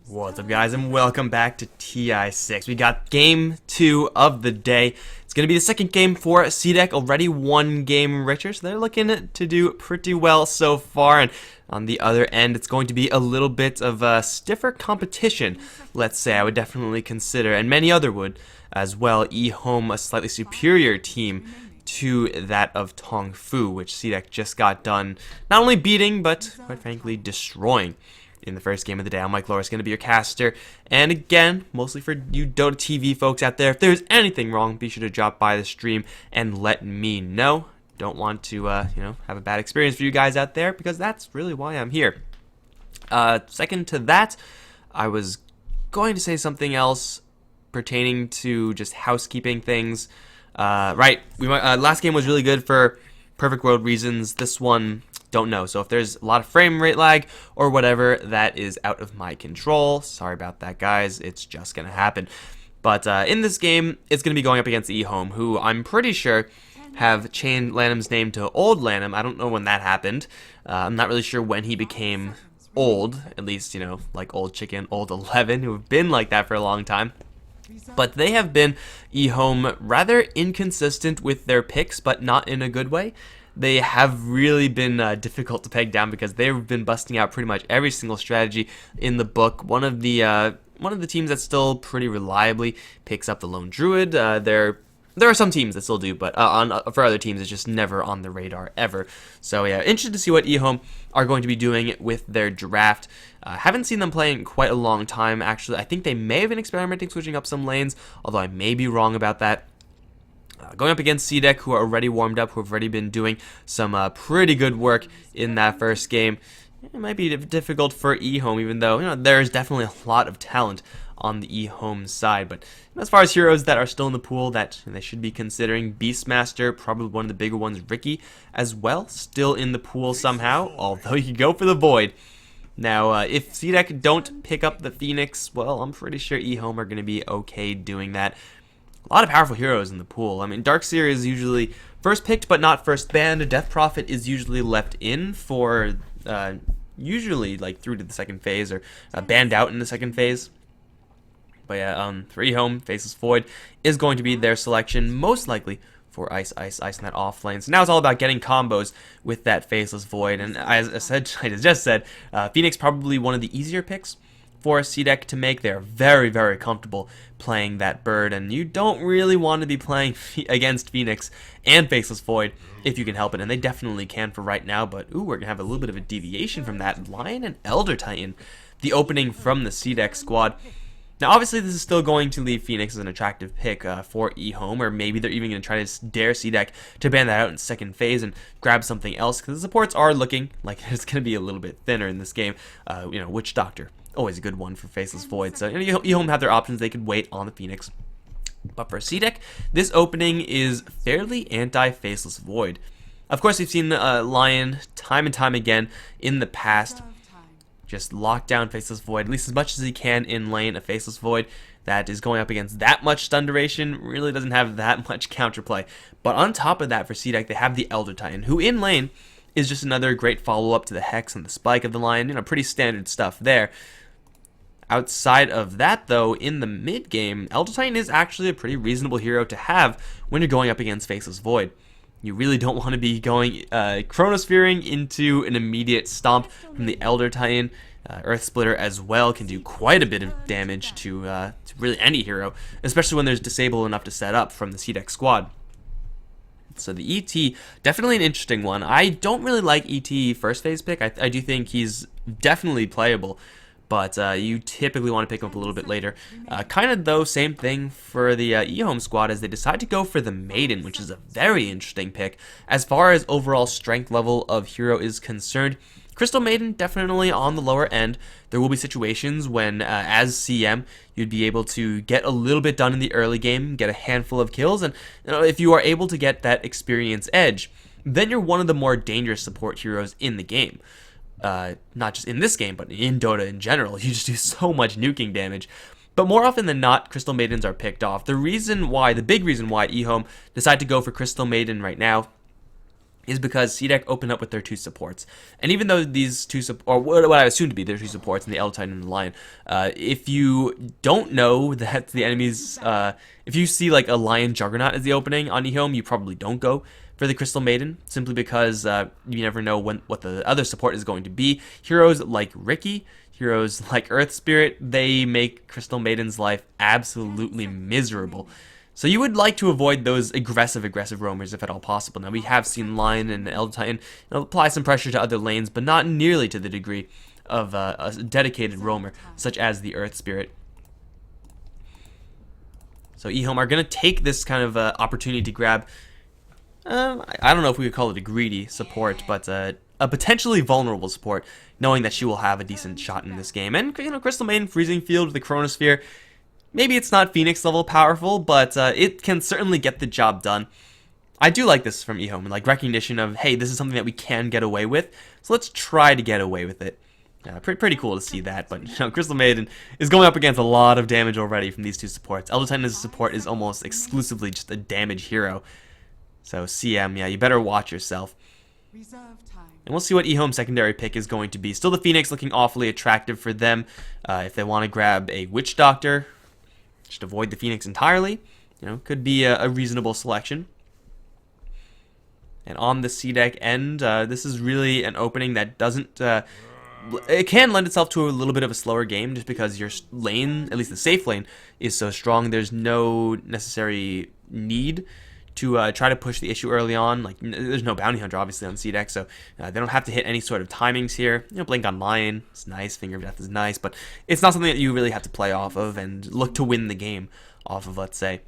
What's up, guys, and welcome back to TI6. We got game 2 of the day. It's going to be the second game for CDEC, already one game richer, so they're looking to do pretty well so far. And on the other end, it's going to be a little bit of a stiffer competition, let's say. I would definitely consider, and many other would as well, Ehome a slightly superior team to that of Tong Fu, which CDEC just got done not only beating, but quite frankly destroying in the first game of the day. I'm Mike Loris, going to be your caster, and again, mostly for you Dota TV folks out there, if there's anything wrong, be sure to drop by the stream and let me know. Don't want to, have a bad experience for you guys out there, because that's really why I'm here. Second to that, I was going to say something else pertaining to just housekeeping things. Right, last game was really good for perfect world reasons. This one, don't know. So if there's a lot of frame rate lag or whatever, that is out of my control. Sorry about that, guys. It's just gonna happen. But in this game, it's gonna be going up against Ehome, who I'm pretty sure have changed Lanham's name to Old Lanham. I don't know when that happened. I'm not really sure when he became old. At least, like Old Chicken, Old 11, who have been like that for a long time. But they have been, Ehome, rather inconsistent with their picks, but not in a good way. They have really been difficult to peg down because they've been busting out pretty much every single strategy in the book. One of the teams that still pretty reliably picks up the Lone Druid. There are some teams that still do, but for other teams, it's just never on the radar ever. So yeah, interested to see what Ehome are going to be doing with their draft. Haven't seen them play in quite a long time, actually. I think they may have been experimenting switching up some lanes, although I may be wrong about that. Going up against CDEC, who are already warmed up, who have already been doing some pretty good work in that first game. It might be difficult for Ehome, even though there's definitely a lot of talent on the Ehome side. But as far as heroes that are still in the pool that they should be considering, Beastmaster, probably one of the bigger ones, Ricky as well, still in the pool somehow, although you can go for the Void. Now, if CDEC don't pick up the Phoenix, well, I'm pretty sure Ehome are going to be okay doing that. A lot of powerful heroes in the pool. I mean, Darkseer is usually first picked but not first banned. Death Prophet is usually left in for usually like through to the second phase, or banned out in the second phase. But yeah, for Ehome, Faceless Void is going to be their selection, most likely for Ice in that off lane. So now it's all about getting combos with that Faceless Void. And as I just said, Phoenix probably one of the easier picks for CDEC to make. They're very, very comfortable playing that bird, and you don't really want to be playing against Phoenix and Faceless Void if you can help it, and they definitely can for right now. But ooh, we're gonna have a little bit of a deviation from that. Lion and Elder Titan, the opening from the CDEC squad. Now, obviously, this is still going to leave Phoenix as an attractive pick for Ehome, or maybe they're even going to try to dare CDEC to ban that out in second phase and grab something else, because the supports are looking like it's going to be a little bit thinner in this game. Witch Doctor, always a good one for Faceless Void. So Ehome have their options. They could wait on the Phoenix. But for CDEC, this opening is fairly anti-Faceless Void. Of course, we've seen Lion time and time again in the past just lock down Faceless Void, at least as much as he can in lane. A Faceless Void that is going up against that much stun duration really doesn't have that much counterplay. But on top of that, for CDEC, they have the Elder Titan, who in lane is just another great follow-up to the Hex and the Spike of the Lion. Pretty standard stuff there. Outside of that, though, in the mid game, Elder Titan is actually a pretty reasonable hero to have when you're going up against Faceless Void. You really don't want to be going Chronosphering into an immediate stomp from the Elder Titan. Earth Splitter as well can do quite a bit of damage to really any hero, especially when there's disable enough to set up from the CDEC squad. So the ET, definitely an interesting one. I don't really like ET first phase pick. I do think he's definitely playable, but you typically want to pick him up a little bit later. Kind of, though, same thing for the Ehome squad, as they decide to go for the Maiden, which is a very interesting pick. As far as overall strength level of hero is concerned, Crystal Maiden definitely on the lower end. There will be situations when, as CM, you'd be able to get a little bit done in the early game, get a handful of kills, and if you are able to get that experience edge, then you're one of the more dangerous support heroes in the game. Not just in this game, but in Dota in general. You just do so much nuking damage. But more often than not, Crystal Maidens are picked off. The big reason why Ehome decide to go for Crystal Maiden right now is because CDEC opened up with their 2 supports. And even though these 2 or what I assume to be their 2 supports in the Elder Titan and the Lion, if you don't know that the enemies, if you see like a Lion Juggernaut as the opening on Ehome, you probably don't go for the Crystal Maiden, simply because you never know what the other support is going to be. Heroes like Ricky, heroes like Earth Spirit, they make Crystal Maiden's life absolutely miserable. So you would like to avoid those aggressive roamers if at all possible. Now we have seen Lion and Elder Titan apply some pressure to other lanes, but not nearly to the degree of a dedicated roamer such as the Earth Spirit. So Ehome are going to take this kind of opportunity to grab, I don't know if we could call it a greedy support, but a potentially vulnerable support, knowing that she will have a decent shot in this game. And Crystal Maiden, Freezing Field, the Chronosphere. Maybe it's not Phoenix level powerful, but it can certainly get the job done. I do like this from Ehome, like recognition of, hey, this is something that we can get away with, so let's try to get away with it. Pretty cool to see that, but Crystal Maiden is going up against a lot of damage already from these 2 supports. Elder Titan as a support is almost exclusively just a damage hero. So CM, yeah, you better watch yourself. And we'll see what Ehome's secondary pick is going to be. Still the Phoenix looking awfully attractive for them. If they want to grab a Witch Doctor, just avoid the Phoenix entirely. Could be a reasonable selection. And on the CDEC end, this is really an opening that doesn't... it can lend itself to a little bit of a slower game just because your lane, at least the safe lane, is so strong. There's no necessary need to try to push the issue early on. Like, there's no bounty hunter obviously on CDEC, so they don't have to hit any sort of timings here. Blink on Lion, it's nice. Finger of Death is nice, but it's not something that you really have to play off of and look to win the game off of, let's say.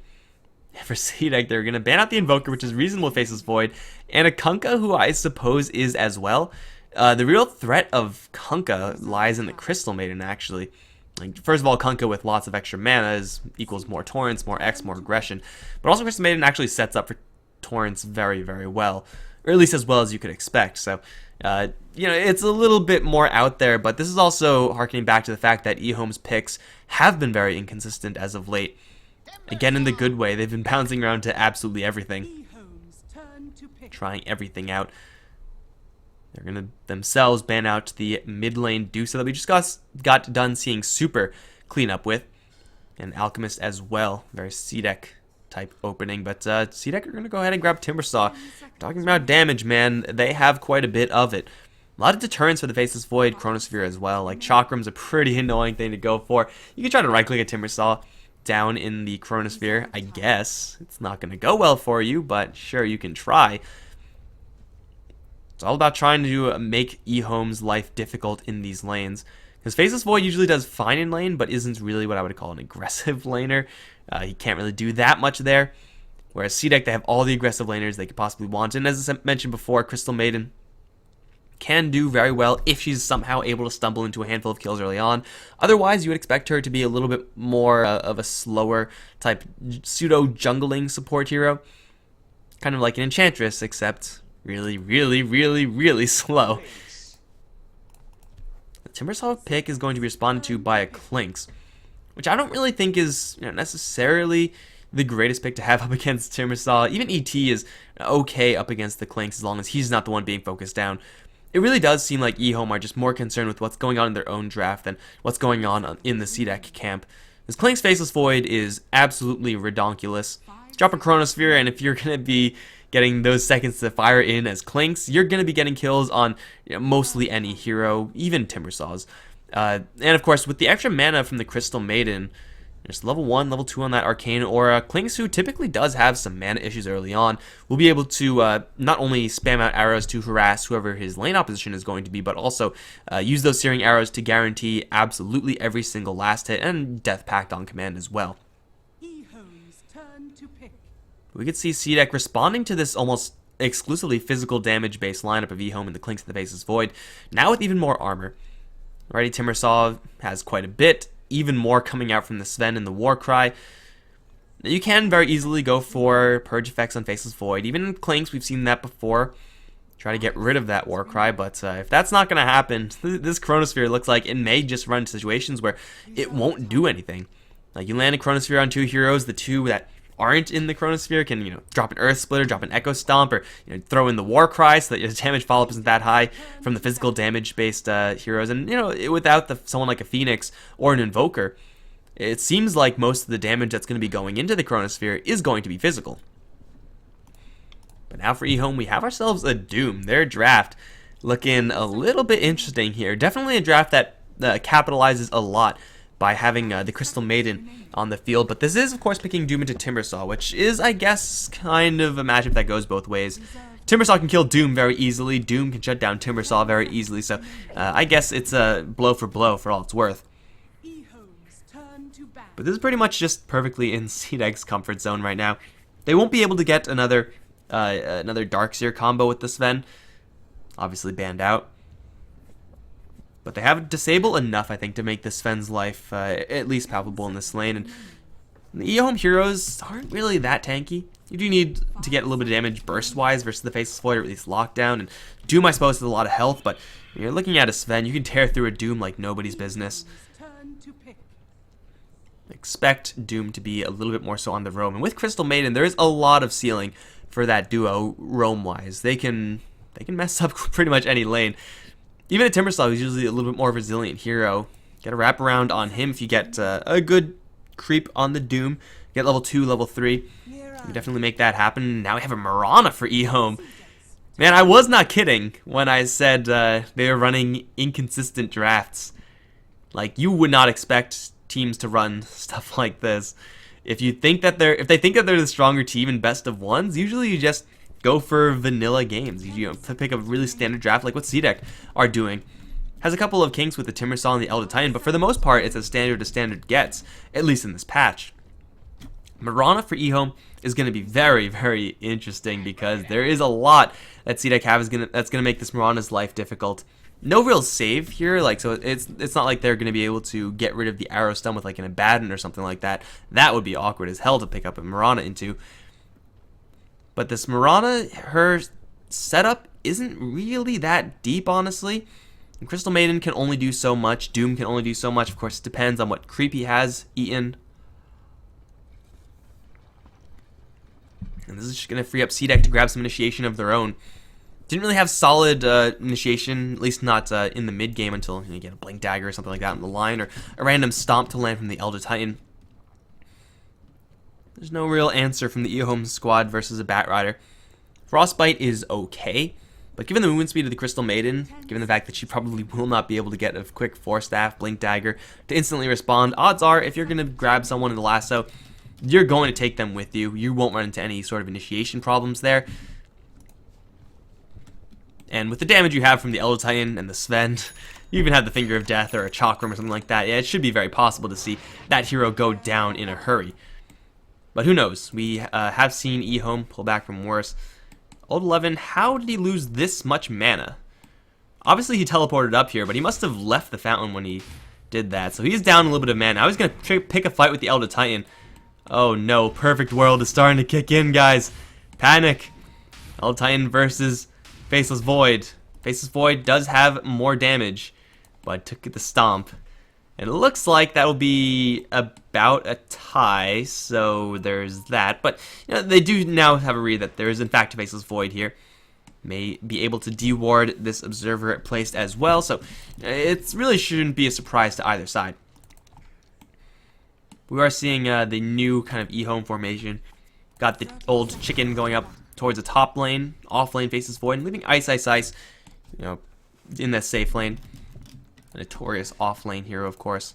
For CDEC, they're going to ban out the Invoker, which is reasonable, Faceless Void, and a Kunkka, who I suppose is as well. The real threat of Kunkka lies in the Crystal Maiden, actually. Like, first of all, Kunkka with lots of extra mana equals more Torrents, more X, more aggression. But also Crystal Maiden actually sets up for Torrents very, very well. Or at least as well as you could expect. So, it's a little bit more out there. But this is also harkening back to the fact that Ehome's picks have been very inconsistent as of late. Again, in the good way. They've been bouncing around to absolutely everything. Trying everything out. They're going to themselves ban out the mid lane Dusa that we just got done seeing Super clean up with. And Alchemist as well. Very CDEC type opening. But CDEC are going to go ahead and grab Timbersaw. Talking about damage, man, they have quite a bit of it. A lot of deterrence for the Faceless Void, Chronosphere as well. Like, Chakram's a pretty annoying thing to go for. You can try to right-click a Timbersaw down in the Chronosphere, I guess. It's not going to go well for you, but sure, you can try. It's all about trying to make Ehome's life difficult in these lanes. Because Faceless Void usually does fine in lane, but isn't really what I would call an aggressive laner. He can't really do that much there. Whereas CDEC, they have all the aggressive laners they could possibly want. And as I mentioned before, Crystal Maiden can do very well if she's somehow able to stumble into a handful of kills early on. Otherwise, you would expect her to be a little bit more of a slower type pseudo-jungling support hero. Kind of like an Enchantress, except really, really, really, really slow. The Timbersaw pick is going to be responded to by a Clinks, which I don't really think is necessarily the greatest pick to have up against Timbersaw. Even ET is okay up against the Clinks as long as he's not the one being focused down. It really does seem like Ehome are just more concerned with what's going on in their own draft than what's going on in the CDEC camp. This Clink's Faceless Void is absolutely redonkulous. Drop a Chronosphere, and if you're going to be getting those seconds to fire in as Clinks, you're going to be getting kills on mostly any hero, even Timbersaws. And of course, with the extra mana from the Crystal Maiden, there's level 1, level 2 on that Arcane Aura. Clinks, who typically does have some mana issues early on, will be able to not only spam out arrows to harass whoever his lane opposition is going to be, but also use those Searing Arrows to guarantee absolutely every single last hit and Death Pact on command as well. We could see CDEC responding to this almost exclusively physical damage-based lineup of Ehome and the Clinks and the Faceless Void, now with even more armor. Already, Timbersaw has quite a bit, even more coming out from the Sven and the Warcry. You can very easily go for Purge effects on Faceless Void. Even in Clinks, we've seen that before. Try to get rid of that Warcry, but if that's not going to happen, this Chronosphere looks like it may just run into situations where it won't do anything. Like, you land a Chronosphere on 2 heroes, the 2 that aren't in the Chronosphere can, drop an Earth Splitter, drop an Echo Stomp, or throw in the War Cry so that your damage follow-up isn't that high from the physical damage-based heroes. And, without someone like a Phoenix or an Invoker, it seems like most of the damage that's going to be going into the Chronosphere is going to be physical. But now for Ehome, we have ourselves a Doom. Their draft looking a little bit interesting here. Definitely a draft that capitalizes a lot by having the Crystal Maiden on the field. But this is, of course, picking Doom into Timbersaw, which is, I guess, kind of a matchup that goes both ways. Timbersaw can kill Doom very easily. Doom can shut down Timbersaw very easily. So I guess it's a blow for all it's worth. But this is pretty much just perfectly in CDEC's comfort zone right now. They won't be able to get another Darkseer combo with the Sven. Obviously banned out. But they have Disable enough, I think, to make the Sven's life at least palpable in this lane. And the Ehome heroes aren't really that tanky. You do need to get a little bit of damage burst-wise versus the Faceless Void, or at least Lockdown. And Doom, I suppose, has a lot of health, but when you're looking at a Sven, you can tear through a Doom like nobody's business. Expect Doom to be a little bit more so on the roam. And with Crystal Maiden, there is a lot of ceiling for that duo roam-wise. They can mess up pretty much any lane. Even a Timbersaw, who's usually a little bit more resilient hero, get a wraparound on him if you get a good creep on the Doom. Get level 2, level 3. You can definitely make that happen. Now we have a Mirana for Ehome. Man, I was not kidding when I said they were running inconsistent drafts. Like, you would not expect teams to run stuff like this. If they think that they're the stronger team in best of ones, usually you just go for vanilla games. You pick a really standard draft like what CDEC are doing. Has a couple of kinks with the Timbersaw and the Elder Titan, but for the most part, it's as standard gets, at least in this patch. Mirana for Ehome is going to be very, very interesting because there is a lot that CDEC have that's going to make this Mirana's life difficult. No real save here, so it's not like they're going to be able to get rid of the arrow stun with like an Abaddon or something like that. That would be awkward as hell to pick up a Mirana into. But this Mirana, her setup isn't really that deep, honestly. And Crystal Maiden can only do so much. Doom can only do so much. Of course, it depends on what creep he has eaten. And this is just going to free up CDEC to grab some initiation of their own. Didn't really have solid initiation, at least not in the mid game until you get a Blink Dagger or something like that on the line, or a random stomp to land from the Elder Titan. There's no real answer from the Ehome squad versus a Batrider. Frostbite is okay, but given the movement speed of the Crystal Maiden, given the fact that she probably will not be able to get a quick Force Staff, Blink Dagger to instantly respond, odds are if you're going to grab someone in the lasso, you're going to take them with you. You won't run into any sort of initiation problems there. And with the damage you have from the Elder Titan and the Sven, you even have the Finger of Death or a Chakram or something like that. Yeah, it should be very possible to see that hero go down in a hurry. But who knows? We have seen Ehome pull back from worse. Old 11, how did he lose this much mana? Obviously he teleported up here, but he must have left the fountain when he did that. So he's down a little bit of mana. I was going to pick a fight with the Elder Titan. Oh no, Perfect World is starting to kick in, guys. Panic. Elder Titan versus Faceless Void. Faceless Void does have more damage, but took the stomp. And it looks like that will be about a tie, so there's that. But they do now have a read that there is in fact a Faceless Void here. May be able to deward this Observer placed as well, so it really shouldn't be a surprise to either side. We are seeing the new kind of Ehome formation. Got the old chicken going up towards the top lane, off lane Faceless Void, and leaving Ice, in that safe lane. A notorious off-lane hero, of course.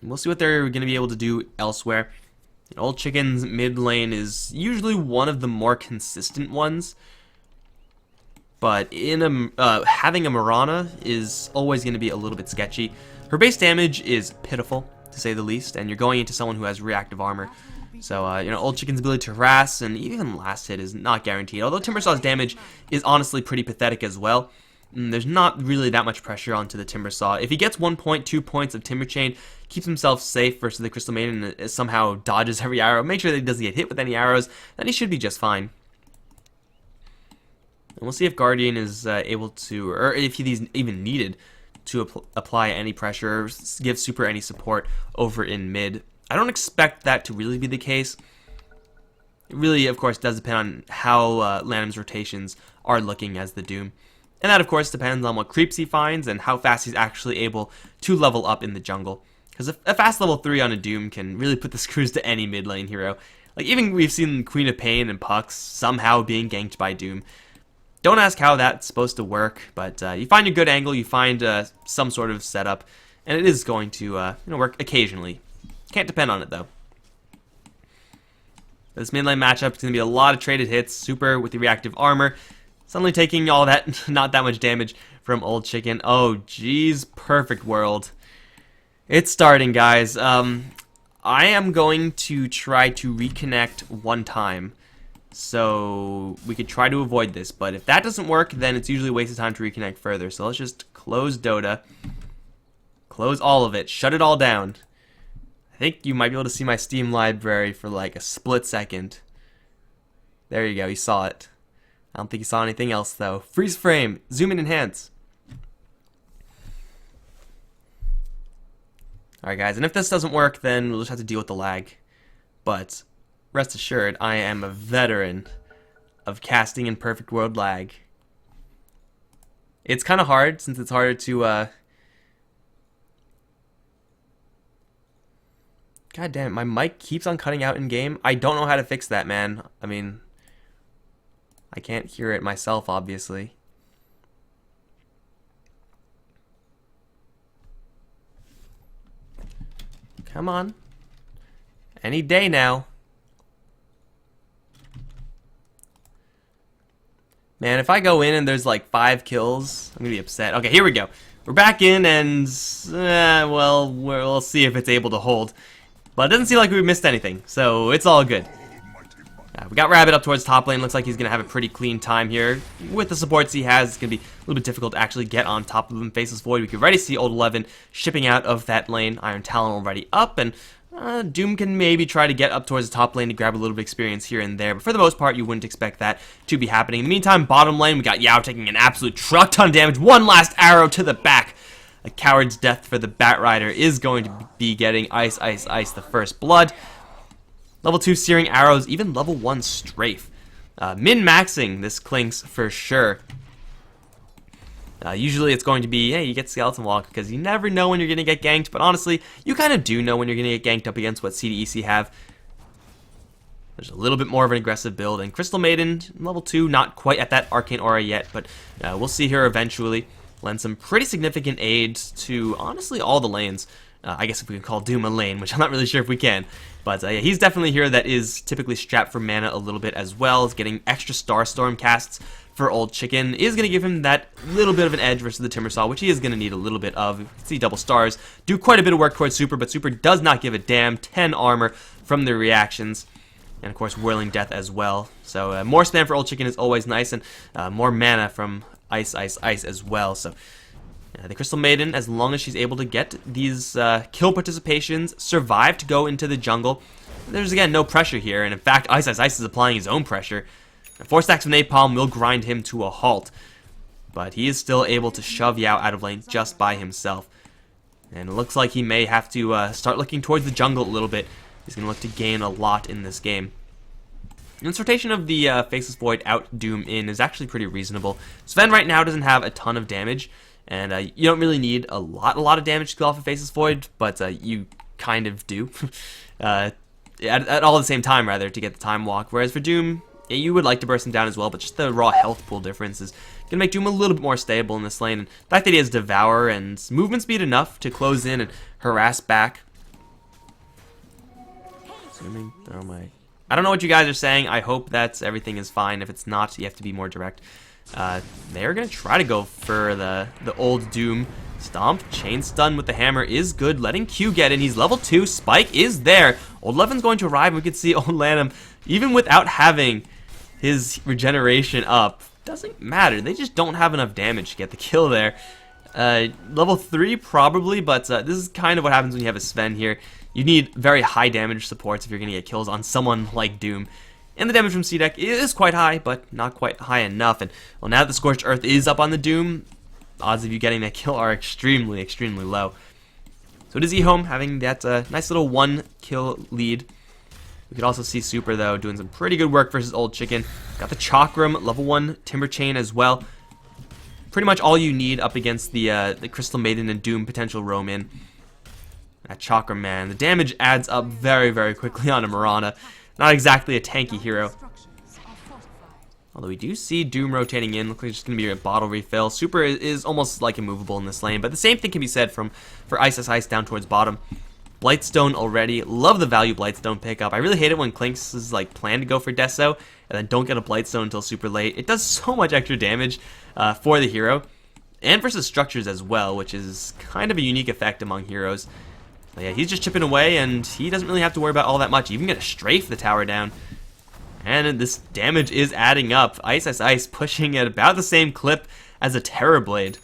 And we'll see what they're going to be able to do elsewhere. And Old Chicken's mid lane is usually one of the more consistent ones, but having a Mirana is always going to be a little bit sketchy. Her base damage is pitiful, to say the least, and you're going into someone who has reactive armor. So, Old Chicken's ability to harass and even last hit is not guaranteed, although Timbersaw's damage is honestly pretty pathetic as well. There's not really that much pressure onto the Timbersaw. If he gets 1 point, 2 points of Timber Chain, keeps himself safe versus the Crystal Maiden and somehow dodges every arrow, make sure that he doesn't get hit with any arrows, then he should be just fine. And we'll see if Guardian is able to, or if he's even needed to apply any pressure or give Super any support over in mid. I don't expect that to really be the case. It really, of course, does depend on how Lanham's rotations are looking as the Doom. And that, of course, depends on what creeps he finds and how fast he's actually able to level up in the jungle. Because a fast level 3 on a Doom can really put the screws to any mid lane hero. Like, even we've seen Queen of Pain and Pucks somehow being ganked by Doom. Don't ask how that's supposed to work, but you find a good angle, you find some sort of setup, and it is going to work occasionally. Can't depend on it, though. This mid lane matchup is going to be a lot of traded hits, super with the reactive armor. Suddenly taking all that, not that much damage from Old Chicken. Oh, geez, perfect world. It's starting, guys. I am going to try to reconnect one time, so we could try to avoid this. But if that doesn't work, then it's usually a waste of time to reconnect further. So let's just close Dota. Close all of it. Shut it all down. I think you might be able to see my Steam library for like a split second. There you go, you saw it. I don't think you saw anything else though. Freeze frame, zoom in, enhance. Alright guys, and if this doesn't work, then we'll just have to deal with the lag. But rest assured, I am a veteran of casting in perfect world lag. It's kind of hard, since it's harder to God damn it, my mic keeps on cutting out in game. I don't know how to fix that, man. I mean, I can't hear it myself, obviously. Come on. Any day now. Man, if I go in and there's like 5 kills, I'm gonna be upset. Okay, here we go. We're back in and, well, we'll see if it's able to hold. But it doesn't seem like we missed anything, so it's all good. We got Rabbit up towards top lane. Looks like he's going to have a pretty clean time here. With the supports he has, it's going to be a little bit difficult to actually get on top of him. Faceless Void, we can already see Old 11 shipping out of that lane. Iron Talon already up, and Doom can maybe try to get up towards the top lane to grab a little bit of experience here and there. But for the most part, you wouldn't expect that to be happening. In the meantime, bottom lane, we got Yao taking an absolute truck ton of damage. One last arrow to the back. A coward's death for the Bat Rider is going to be getting Ice, Ice, Ice, the first blood. Level 2 Searing Arrows, even level 1 Strafe. Min-maxing this Clinks for sure. Usually it's going to be, hey, you get Skeleton Walk, because you never know when you're going to get ganked, but honestly, you kind of do know when you're going to get ganked up against what CDEC have. There's a little bit more of an aggressive build, and Crystal Maiden, level 2, not quite at that Arcane Aura yet, but we'll see her eventually. Lend some pretty significant aid to, honestly, all the lanes. I guess if we can call Doom a lane, which I'm not really sure if we can. But yeah, he's definitely here that is typically strapped for mana a little bit as well. As getting extra Starstorm casts for Old Chicken is going to give him that little bit of an edge versus the Timbersaw, which he is going to need a little bit of. You can see double stars do quite a bit of work towards Super, but Super does not give a damn. 10 armor from the reactions. And of course, Whirling Death as well. So more spam for Old Chicken is always nice, and more mana from Ice, Ice, Ice as well. So the Crystal Maiden, as long as she's able to get these kill participations, survive to go into the jungle, there's again no pressure here. And in fact, Ice, Ice, Ice is applying his own pressure. 4 stacks of Napalm will grind him to a halt, but he is still able to shove Yao out of lane just by himself. And it looks like he may have to start looking towards the jungle a little bit. He's going to look to gain a lot in this game. And this rotation of the Faceless Void out, Doom in is actually pretty reasonable. Sven right now doesn't have a ton of damage, and you don't really need a lot of damage to go off of Faceless Void, but you kind of do. at all the same time, rather, to get the time walk. Whereas for Doom, yeah, you would like to burst him down as well, but just the raw health pool difference is going to make Doom a little bit more stable in this lane. And the fact that he has Devour and movement speed enough to close in and harass back. Assuming, oh my. I don't know what you guys are saying. I hope that everything is fine. If it's not, you have to be more direct. They're going to try to go for the old Doom. Stomp, chain stun with the hammer is good. Letting Q get in. He's level 2. Spike is there. Old Levin's going to arrive. We can see Old Lanham, even without having his regeneration up, doesn't matter. They just don't have enough damage to get the kill there. Level 3 probably, but this is kind of what happens when you have a Sven here. You need very high damage supports if you're going to get kills on someone like Doom. And the damage from CDEC is quite high, but not quite high enough. And well, now that the Scorched Earth is up on the Doom, odds of you getting that kill are extremely, extremely low. So it is Ehome having that nice little 1 kill lead. We could also see Super, though, doing some pretty good work versus Old Chicken. Got the Chakram, level 1 Timber Chain as well. Pretty much all you need up against the Crystal Maiden and Doom potential roam in. That Chakram, man. The damage adds up very, very quickly on a Mirana. Not exactly a tanky hero. Although we do see Doom rotating in. Looks like it's just going to be a bottle refill. Super is almost like immovable in this lane. But the same thing can be said for Ice down towards bottom. Blightstone already. Love the value Blightstone pickup. I really hate it when Clinks is like planned to go for Deso and then don't get a Blightstone until super late. It does so much extra damage for the hero. And versus structures as well, which is kind of a unique effect among heroes. But yeah, he's just chipping away and he doesn't really have to worry about all that much. Even get a strafe the tower down. And this damage is adding up. Ice pushing at about the same clip as a Terrorblade,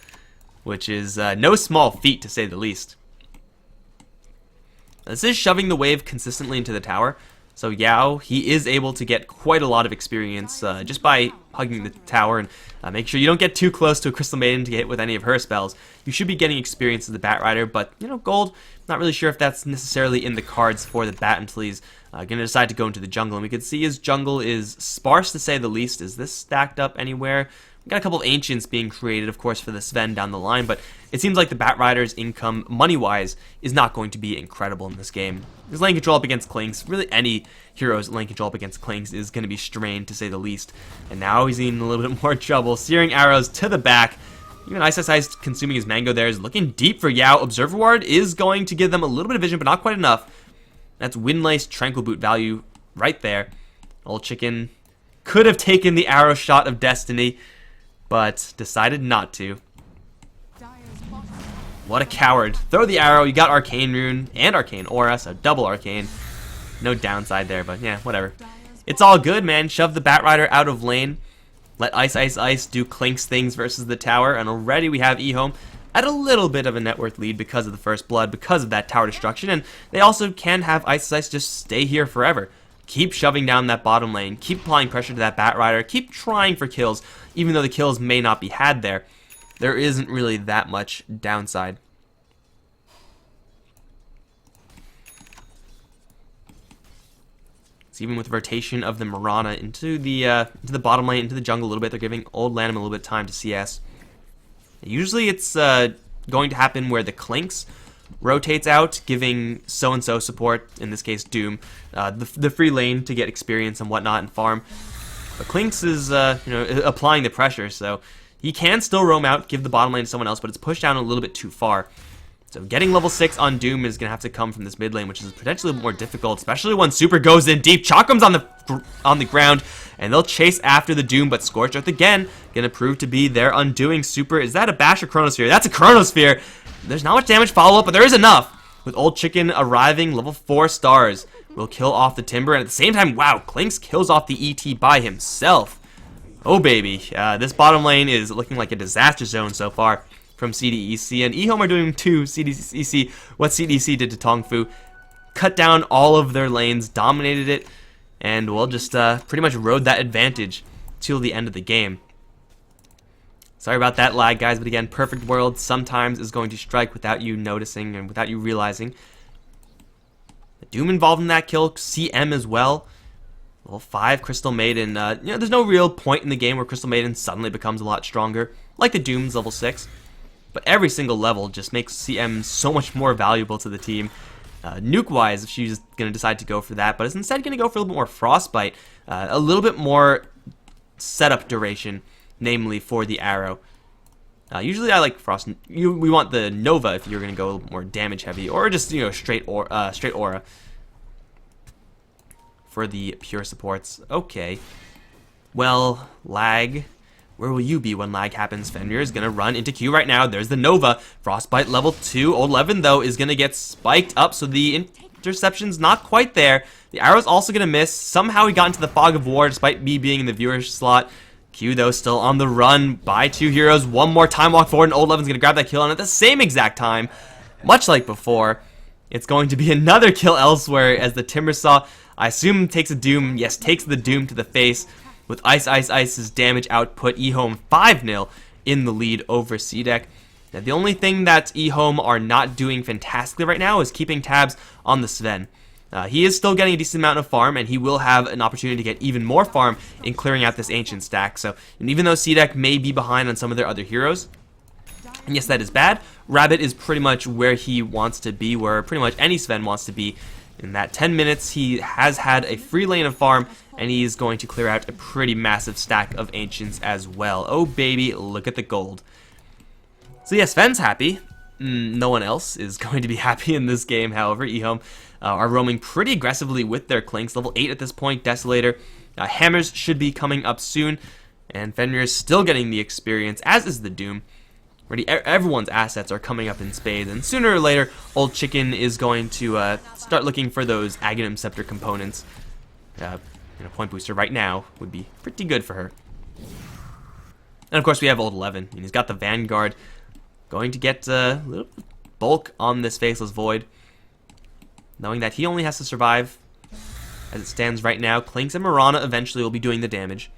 which is no small feat to say the least. This is shoving the wave consistently into the tower. So Yao, he is able to get quite a lot of experience just by hugging the tower and make sure you don't get too close to a Crystal Maiden to get hit with any of her spells. You should be getting experience as the Bat Rider, but you know, Gold, not really sure if that's necessarily in the cards for the Bat until he's going to decide to go into the jungle. And we can see his jungle is sparse to say the least. Is this stacked up anywhere? We've got a couple of Ancients being created, of course, for the Sven down the line, but it seems like the Bat Rider's income, money-wise, is not going to be incredible in this game. His lane control up against Clinks, really any hero's lane control up against Clinks is going to be strained, to say the least. And now he's in a little bit more trouble. Searing arrows to the back. Even Ice consuming his mango there is looking deep for Yao. Observer Ward is going to give them a little bit of vision, but not quite enough. That's Windlace Tranquil Boot value right there. Old Chicken could have taken the arrow shot of destiny, but decided not to. What a coward. Throw the arrow, you got Arcane Rune and Arcane Aura, so double Arcane. No downside there, but yeah, whatever. It's all good, man. Shove the Bat Rider out of lane. Let Ice do Clinks things versus the tower, and already we have Ehome at a little bit of a net worth lead because of the first blood, because of that tower destruction, and they also can have Ice just stay here forever. Keep shoving down that bottom lane, keep applying pressure to that Bat Rider, keep trying for kills, even though the kills may not be had there. There isn't really that much downside. So even with rotation of the Mirana into the bottom lane, into the jungle a little bit, they're giving Old Lanham a little bit of time to CS. Usually it's going to happen where the Clinks rotates out, giving so-and-so support, in this case Doom, the free lane to get experience and whatnot and farm. But Clinks is applying the pressure, so he can still roam out, give the bottom lane to someone else, but it's pushed down a little bit too far. So getting level 6 on Doom is going to have to come from this mid lane, which is potentially a bit more difficult, especially when Super goes in deep. Chakram's on the ground, and they'll chase after the Doom, but Scorched Earth again going to prove to be their undoing. Super, is that a Bash or Chronosphere? That's a Chronosphere! There's not much damage follow-up, but there is enough. With Old Chicken arriving, level 4 stars will kill off the Timber, and at the same time, wow, Clinks kills off the ET by himself. Oh baby, this bottom lane is looking like a disaster zone so far from CDEC, and Ehome are doing to CDEC what CDEC did to Tongfu. Cut down all of their lanes, dominated it, and well, just pretty much rode that advantage till the end of the game. Sorry about that lag, guys, but again, Perfect World sometimes is going to strike without you noticing and without you realizing. The Doom involved in that kill, CM as well. Level 5 Crystal Maiden, there's no real point in the game where Crystal Maiden suddenly becomes a lot stronger, like the Doom's level 6. But every single level just makes CM so much more valuable to the team. Nuke-wise, if she's going to decide to go for that, but is instead going to go for a little bit more Frostbite, a little bit more setup duration, namely for the arrow. Usually I like Frost. We want the Nova if you're going to go a little more damage heavy, or just straight aura for the pure supports. Okay, well, lag. Where will you be when lag happens? Fenrir is going to run into Q right now. There's the Nova. Frostbite level 2. Old Levin, though, is going to get spiked up, so the interception's not quite there. The arrow's also going to miss. Somehow he got into the Fog of War, despite me being in the viewer slot. Q, though, still on the run by 2 heroes. One more time walk forward, and Old Levin's going to grab that kill, and at the same exact time, much like before, it's going to be another kill elsewhere as the Timbersaw, I assume, takes a Doom. Yes, takes the Doom to the face. With Ice's damage output, Ehome 5-0 in the lead over CDEC. Now, the only thing that Ehome are not doing fantastically right now is keeping tabs on the Sven. He is still getting a decent amount of farm, and he will have an opportunity to get even more farm in clearing out this Ancient stack. So, and even though CDEC may be behind on some of their other heroes, and yes, that is bad, Rabbit is pretty much where he wants to be, where pretty much any Sven wants to be. In that 10 minutes, he has had a free lane of farm, and he is going to clear out a pretty massive stack of Ancients as well. Oh baby, look at the gold. So yes, Sven's happy. No one else is going to be happy in this game, however. Ehome are roaming pretty aggressively with their Clinks. Level 8 at this point, Desolator. Hammers should be coming up soon, and Fenrir is still getting the experience, as is the Doom. Already, everyone's assets are coming up in spades, and sooner or later, Old Chicken is going to start looking for those Aghanim Scepter components. Point booster right now would be pretty good for her. And of course, we have Old 11, and he's got the Vanguard. Going to get a little bulk on this Faceless Void, knowing that he only has to survive as it stands right now. Clinks and Mirana eventually will be doing the damage.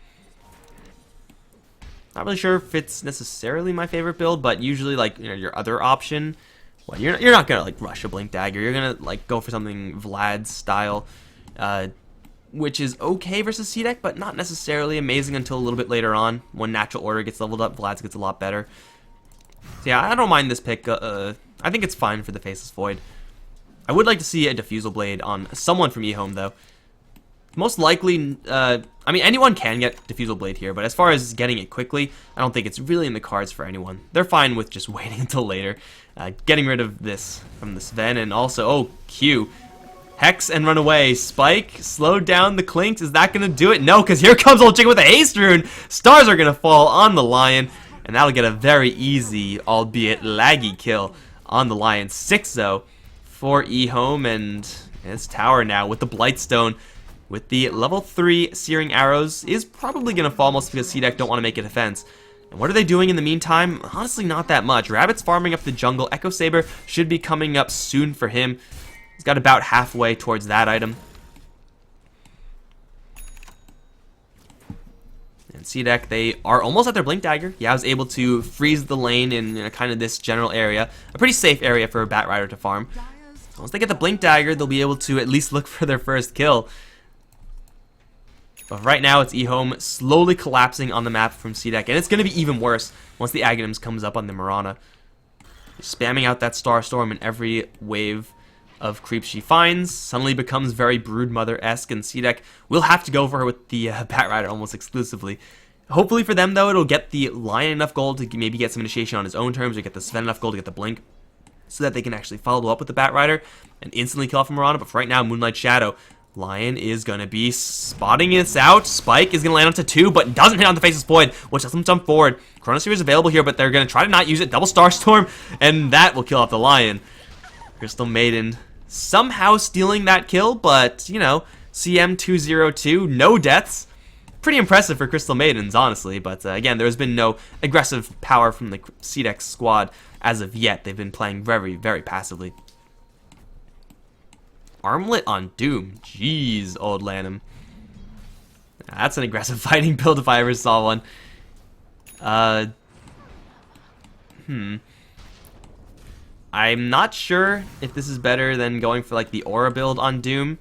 Not really sure if it's necessarily my favorite build, but usually, like, your other option, well, you're not gonna like rush a Blink Dagger. You're gonna like go for something Vlad style, which is okay versus CDEC, but not necessarily amazing until a little bit later on. When Natural Order gets leveled up, Vlad's gets a lot better. So yeah, I don't mind this pick. I think it's fine for the Faceless Void. I would like to see a Diffusal Blade on someone from Ehome, though. Most likely, I mean, anyone can get Diffusal Blade here, but as far as getting it quickly, I don't think it's really in the cards for anyone. They're fine with just waiting until later. Getting rid of this from the Sven, and also, oh, Q. Hex and run away. Spike, slow down the Clinks. Is that going to do it? No, because here comes Old Chicken with a Haste Rune. Stars are going to fall on the Lion. And that'll get a very easy, albeit laggy, kill on the Lion. 6, though, for Ehome, and his tower now with the Blightstone. With the level 3 Searing Arrows is probably going to fall, mostly because CDEC don't want to make a defense. And what are they doing in the meantime? Honestly, not that much. Rabbit's farming up the jungle. Echo Saber should be coming up soon for him. He's got about halfway towards that item. And CDEC, they are almost at their Blink Dagger. Yeah, I was able to freeze the lane in kind of this general area. A pretty safe area for a Bat Rider to farm. Once they get the Blink Dagger, they'll be able to at least look for their first kill. But right now, it's Ehome slowly collapsing on the map from CDEC. And it's going to be even worse once the Aghanims comes up on the Mirana. Spamming out that Star Storm in every wave of creeps she finds. Suddenly becomes very Broodmother-esque, and CDEC will have to go for her with the Bat Rider almost exclusively. Hopefully for them, though, it'll get the Lion enough gold to maybe get some initiation on his own terms, or get the Sven enough gold to get the Blink, so that they can actually follow up with the Bat Rider and instantly kill off Mirana. But for right now, Moonlight Shadow, Lion is going to be spotting this out. Spike is going to land onto 2, but doesn't hit on the Faceless Void, which lets them jump forward. Chronosphere is available here, but they're going to try to not use it. Double Starstorm, and that will kill off the Lion. Crystal Maiden somehow stealing that kill, but, you know, CM202, no deaths. Pretty impressive for Crystal Maidens, honestly, but again, there has been no aggressive power from the CDEC squad as of yet. They've been playing very, very passively. Armlet on Doom. Jeez, Old Lanham. That's an aggressive fighting build if I ever saw one. I'm not sure if this is better than going for like the Aura build on Doom.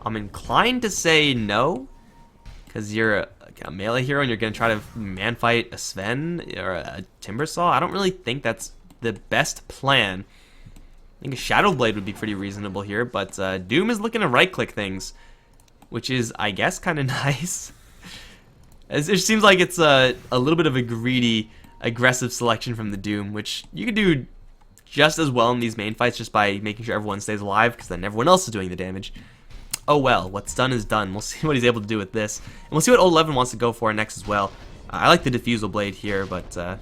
I'm inclined to say no, because you're a melee hero and you're going to try to man fight a Sven or a Timbersaw. I don't really think that's the best plan. I think a Shadow Blade would be pretty reasonable here, but Doom is looking to right-click things, which is, I guess, kind of nice. It seems like it's a little bit of a greedy, aggressive selection from the Doom, which you could do just as well in these main fights just by making sure everyone stays alive, because then everyone else is doing the damage. Oh well, what's done is done. We'll see what he's able to do with this. And we'll see what Old 11 wants to go for next as well. I like the Diffusal Blade here, but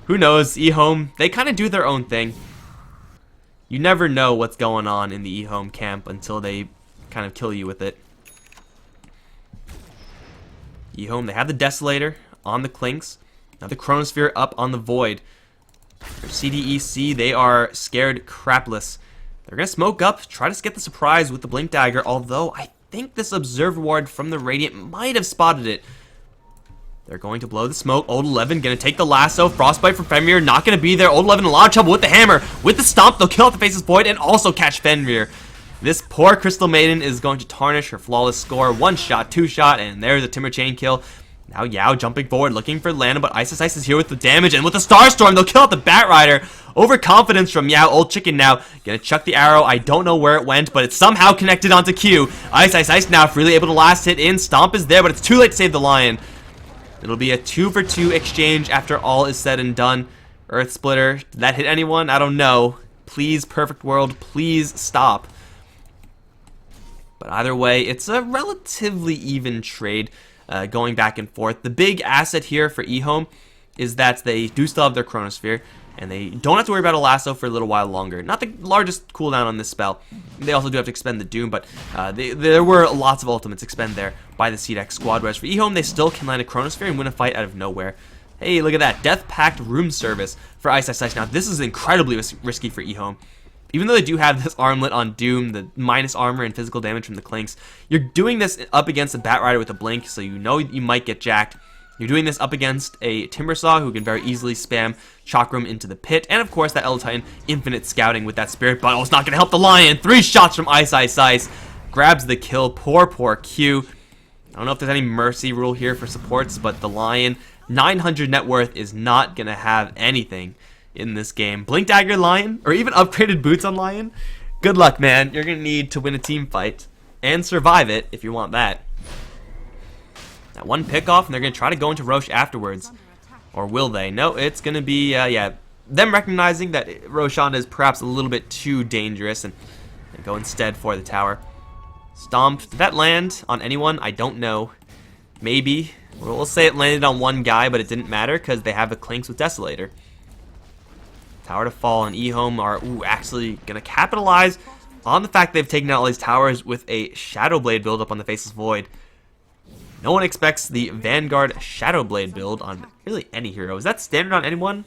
who knows? Ehome, they kind of do their own thing. You never know what's going on in the Ehome camp until they kind of kill you with it. Ehome, they have the Desolator on the Clinks. Now the Chronosphere up on the Void. For CDEC, they are scared crapless. They're going to smoke up, try to get the surprise with the Blink Dagger, although I think this Observer Ward from the Radiant might have spotted it. They're going to blow the smoke. Old 11 going to take the lasso. Frostbite from Fenrir, not going to be there. Old 11 in a lot of trouble with the hammer. With the stomp, they'll kill off the Faceless Void and also catch Fenrir. This poor Crystal Maiden is going to tarnish her flawless score. 1 shot, 2 shot, and there's a Timber Chain kill. Now Yao jumping forward, looking for Lana, but Ice is here with the damage, and with the Star Storm, they'll kill out the Bat Rider. Overconfidence from Yao. Old Chicken now gonna chuck the arrow. I don't know where it went, but it's somehow connected onto Q. Ice now freely able to last hit in. Stomp is there, but it's too late to save the Lion. It'll be a 2-for-2 exchange after all is said and done. Earth Splitter, did that hit anyone? I don't know. Please, Perfect World, please stop. But either way, it's a relatively even trade. Going back and forth. The big asset here for Ehome is that they do still have their Chronosphere, and they don't have to worry about a lasso for a little while longer. Not the largest cooldown on this spell. They also do have to expend the Doom, but there were lots of ultimates expend there by the CDEC squad, whereas for Ehome, they still can land a Chronosphere and win a fight out of nowhere. Hey, look at that. Death Pact Room Service for Ice. Now, this is incredibly risky for Ehome. Even though they do have this armlet on Doom, the minus armor and physical damage from the Clinks, you're doing this up against a Bat Rider with a Blink, so you know you might get jacked. You're doing this up against a Timbersaw who can very easily spam Chakram into the pit, and of course that Elder Titan infinite scouting with that Spirit Bottle. It's not going to help the Lion. 3 shots from Ice. Grabs the kill. Poor Q. I don't know if there's any mercy rule here for supports, but the Lion, 900 net worth, is not going to have anything in this game. Blink Dagger Lion, or even upgraded boots on Lion. Good luck, man. You're going to need to win a team fight and survive it if you want that. That one pick off, and they're going to try to go into Roche afterwards. Or will they? No, it's going to be, yeah, them recognizing that Roshan is perhaps a little bit too dangerous and go instead for the tower. Stomp. Did that land on anyone? I don't know. Maybe. We'll say it landed on one guy, but it didn't matter because they have the Clinks with Desolator. Tower to fall, and Ehome are actually going to capitalize on the fact they've taken out all these towers with a Shadow Blade build up on the Faceless Void. No one expects the Vanguard Shadow Blade build on really any hero. Is that standard on anyone?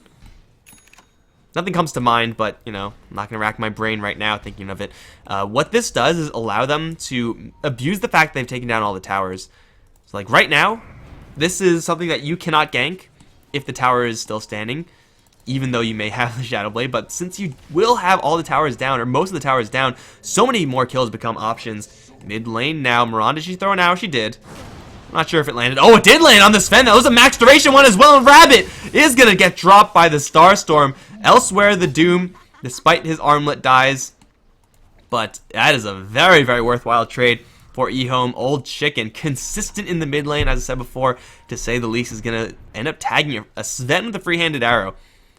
Nothing comes to mind, but, you know, I'm not going to rack my brain right now thinking of it. What this does is allow them to abuse the fact they've taken down all the towers. So, like, right now, this is something that you cannot gank if the tower is still standing, even though you may have the Shadow Blade, but since you will have all the towers down, or most of the towers down, so many more kills become options. Mid lane now, Miranda, she throw an arrow? She did. I'm not sure if it landed. Oh, it did land on the Sven. That was a max duration one as well, and Rabbit is going to get dropped by the Starstorm. Elsewhere, the Doom, despite his armlet, dies. But that is a very, very worthwhile trade for Ehome. Old Chicken, consistent in the mid lane, as I said before, to say the least, is going to end up tagging a Sven with a free-handed arrow.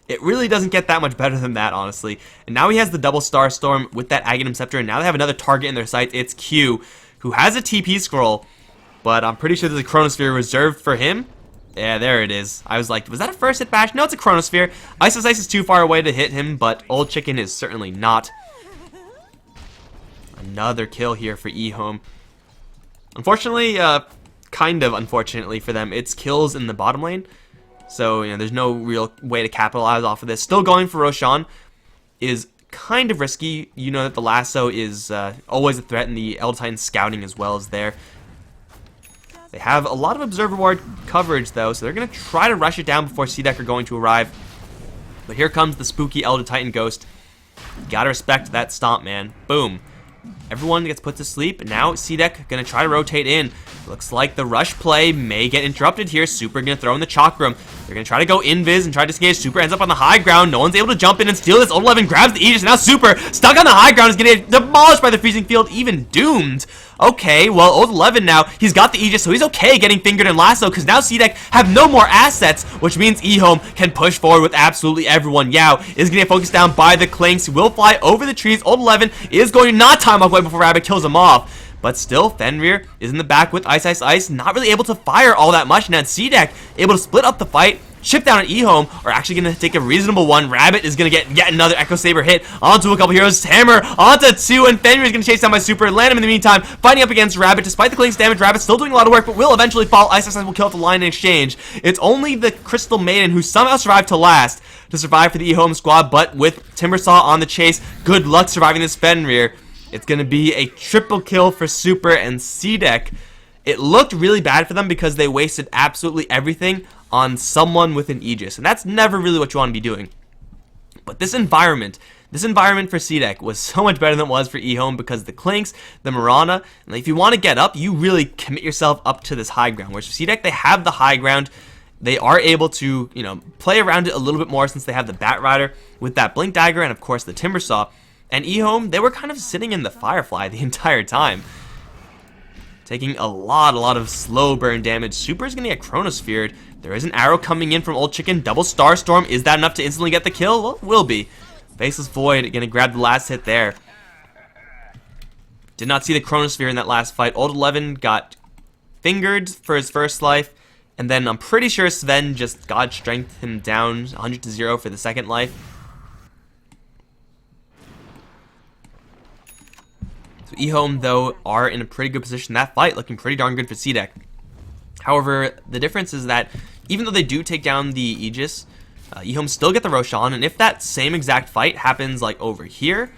It really doesn't get that much better than that, honestly. And now he has the double Starstorm with that Aghanim Scepter, and now they have another target in their sights. It's Q, who has a TP scroll, but I'm pretty sure there's a Chronosphere reserved for him. Yeah, there it is. I was like, was that a first hit bash? No, it's a Chronosphere. Ice is too far away to hit him, but Old Chicken is certainly not. Another kill here for Ehome. Unfortunately, kind of unfortunately for them, it's kills in the bottom lane. So, you know, there's no real way to capitalize off of this. Still going for Roshan is kind of risky. You know that the lasso is always a threat, and the Elder Titan scouting as well is there. They have a lot of Observer Ward coverage, though, so they're going to try to rush it down before CDEC are going to arrive. But here comes the spooky Elder Titan Ghost. Gotta respect that stomp, man. Boom. Everyone gets put to sleep. Now CDEC gonna try to rotate in. Looks like the rush play may get interrupted here. Super gonna throw in the Chakram. They're gonna try to go invis and try to disengage. Super ends up on the high ground. No one's able to jump in and steal this. Old 11 grabs the Aegis. Now Super, stuck on the high ground, is gonna get demolished by the freezing field, even doomed. Okay, well, Old 11 now, he's got the Aegis, so he's okay getting fingered and lasso, because now CDEC have no more assets, which means Ehome can push forward with absolutely everyone. Yao is going to get focused down by the Clinks. He will fly over the trees. Old 11 is going to not time off way before Rabbit kills him off. But still, Fenrir is in the back with Ice, not really able to fire all that much. Now CDEC able to split up the fight. Chip down at Ehome are actually going to take a reasonable one. Rabbit is going to get yet another Echo Saber hit onto a couple heroes. Hammer onto 2, and Fenrir is going to chase down by Super. Land him in the meantime, fighting up against Rabbit. Despite the Clink's damage, Rabbit's still doing a lot of work, but will eventually fall. Ice will kill off the line in exchange. It's only the Crystal Maiden who somehow survived to last to survive for the Ehome squad, but with Timbersaw on the chase, good luck surviving this Fenrir. It's going to be a triple kill for Super and CDEC. It looked really bad for them because they wasted absolutely everything on someone with an Aegis, and that's never really what you want to be doing. But this environment This environment for CDEC was so much better than it was for Ehome because the Clinks, the Marana, and if you want to get up, you really commit yourself up to this high ground. Whereas for CDEC, they have the high ground. They are able to, play around it a little bit more since they have the Bat Rider with that Blink Dagger and, of course, the Timber Saw. And Ehome, they were kind of sitting in the Firefly the entire time, taking a lot of slow burn damage. Super is going to get Chronosphered. There is an arrow coming in from Old Chicken. Double Starstorm. Is that enough to instantly get the kill? Well, it will be. Faceless Void going to grab the last hit there. Did not see the Chronosphere in that last fight. Old 11 got fingered for his first life. And then I'm pretty sure Sven just God Strength him down 100 to 0 for the second life. So Ehome, though, are in a pretty good position. That fight looking pretty darn good for CDEC. However, the difference is that even though they do take down the Aegis, Ehome still get the Roshan, and if that same exact fight happens like over here